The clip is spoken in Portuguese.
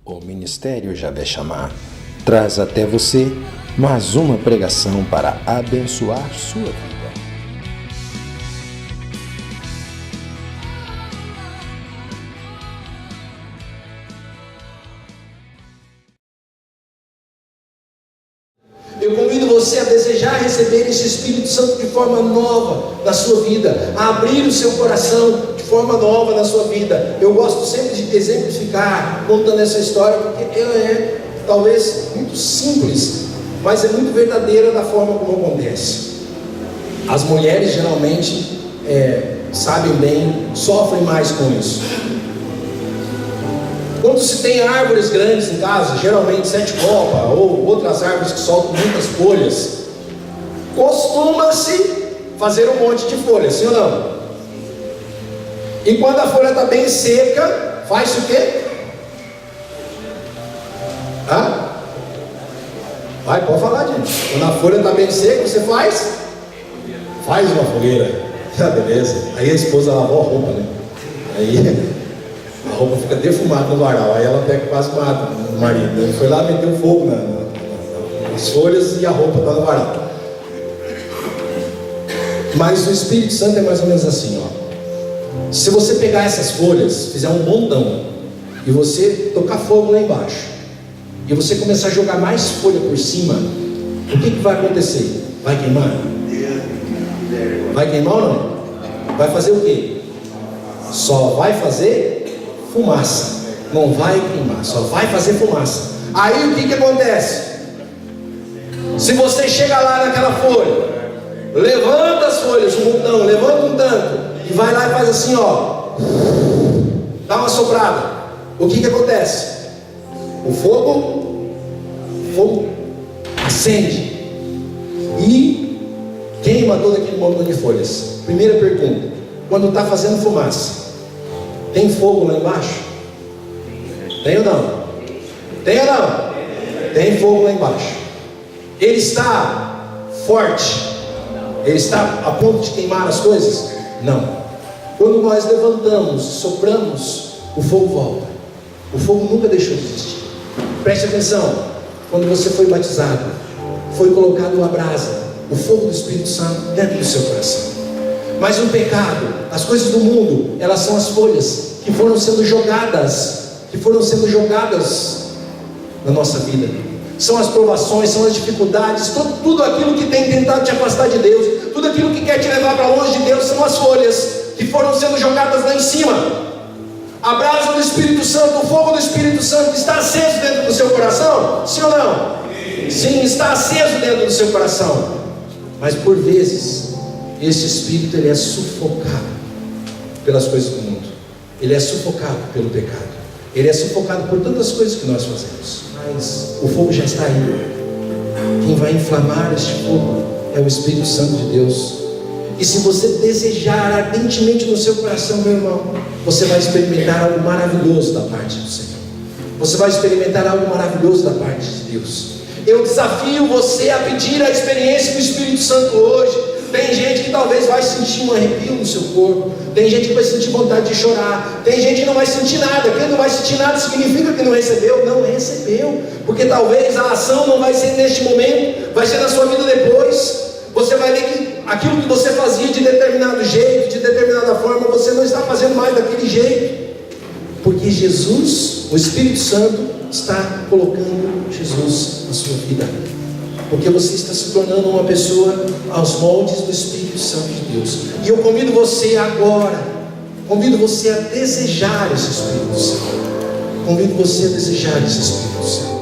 O Ministério Javé Shammah traz até você mais uma pregação para abençoar sua vida. Eu convido você a desejar receber esse Espírito Santo de forma nova na sua vida, a abrir o seu coração de forma nova na sua vida. Eu gosto sempre de exemplificar contando essa história, porque ela é talvez muito simples, mas é muito verdadeira da forma como acontece. As mulheres geralmente sabem bem, sofrem mais com isso. Quando se tem árvores grandes em casa, geralmente sete copa ou outras árvores que soltam muitas folhas, costuma-se fazer um monte de folhas, sim ou não? E quando a folha está bem seca, faz o quê? Pode falar, gente. Quando a folha está bem seca, você faz uma fogueira. Beleza. Aí a esposa lavou a roupa, né? Aí a roupa fica defumada no varal, aí ela pega quase mata o marido. Ele foi lá e meteu fogo nas folhas e a roupa está no varal. Mas o Espírito Santo é mais ou menos assim, ó. Se você pegar essas folhas, fizer um montão, e você tocar fogo lá embaixo, e você começar a jogar mais folha por cima, o que vai acontecer? Vai queimar? Vai queimar ou não? Vai fazer o quê? Só vai fazer fumaça. Não vai queimar, só vai fazer fumaça. Aí o que acontece? Se você chega lá naquela folha, levanta as folhas, um montão, levanta um tanto, e vai lá e faz assim, ó, dá uma soprada. O que acontece? O fogo acende e queima todo aquele montão de folhas. Primeira pergunta: quando está fazendo fumaça, tem fogo lá embaixo? Tem ou não? Tem ou não? Tem fogo lá embaixo. Ele está forte? Ele está a ponto de queimar as coisas? Não. Quando nós levantamos, sopramos, o fogo volta. O fogo nunca deixou de existir. Preste atenção. Quando você foi batizado, foi colocado uma brasa, o fogo do Espírito Santo dentro do seu coração. Mas o pecado, as coisas do mundo, elas são as folhas que foram sendo jogadas na nossa vida. São as provações, são as dificuldades, tudo aquilo que tem tentado te afastar de Deus, tudo aquilo que quer te levar para longe de Deus, são as folhas que foram sendo jogadas lá em cima. A brasa do Espírito Santo, o fogo do Espírito Santo está aceso dentro do seu coração? Sim ou não? Sim, está aceso dentro do seu coração. Mas por vezes, esse Espírito ele é sufocado pelas coisas do mundo. Ele é sufocado pelo pecado. Ele é sufocado por tantas coisas que nós fazemos. Mas o fogo já está aí. Quem vai inflamar este fogo é o Espírito Santo de Deus. E se você desejar ardentemente no seu coração, meu irmão, você vai experimentar algo maravilhoso da parte do Senhor. Você vai experimentar algo maravilhoso da parte de Deus. Eu desafio você a pedir a experiência do Espírito Santo hoje. Tem gente que talvez vai sentir um arrepio no seu corpo. Tem gente que vai sentir vontade de chorar. Tem gente que não vai sentir nada. Quem não vai sentir nada significa que não recebeu. Não recebeu. Porque talvez a ação não vai ser neste momento, vai ser na sua vida depois. Você vai ver que aquilo que você fazia de determinado jeito, de determinada forma, você não está fazendo mais daquele jeito. Porque Jesus, o Espírito Santo, está colocando Jesus na sua vida. Porque você está se tornando uma pessoa aos moldes do Espírito Santo de Deus. E eu convido você agora, convido você a desejar esse Espírito Santo. Convido você a desejar esse Espírito Santo.